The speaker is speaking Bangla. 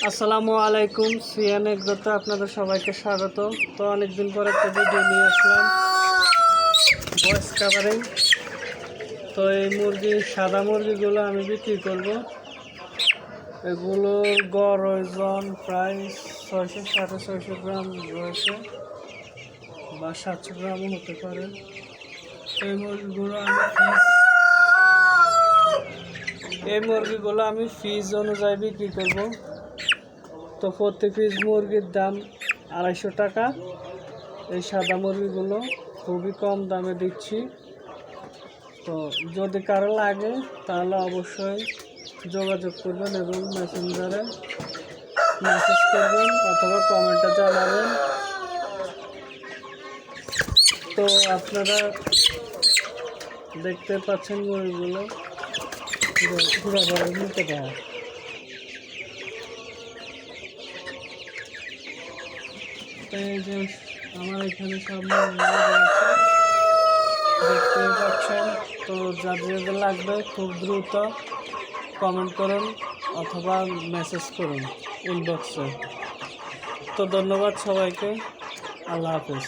আসসালামু আলাইকুম, সিয়ান এগ্রোতে আপনাদের সবাইকে স্বাগত। তো অনেকদিন পর একটা ভিডিও নিয়ে আসলাম ভয়েস কাভারিং। তো এই সাদা মুরগিগুলো আমি বিক্রি করব। এগুলো গড় ওজন প্রায় 600-650 গ্রাম রয়েছে বা 700 গ্রামও হতে পারে। এই মুরগিগুলো আমি ফিজ অনুযায়ী বিক্রি করব। তো প্রতি পিস মুরগির দাম 250 টাকা। এই সাদা মুরগিগুলো খুবই কম দামে দিচ্ছি। তো যদি কারো লাগে তাহলে অবশ্যই যোগাযোগ করবেন এবং মেসেঞ্জারে মেসেজ করবেন অথবা কমেন্টে জানাবেন। তো আপনারা দেখতে পাচ্ছেন মুরগিগুলো ঘুরা ঘুরে নিতে পারে। এই যে আমার এখানে সব দেখতে পাচ্ছেন। তো যাদের লাগবে খুব দ্রুত কমেন্ট করুন অথবা মেসেজ করুন ইনবক্সে। তো ধন্যবাদ সবাইকে, আল্লাহ হাফেজ।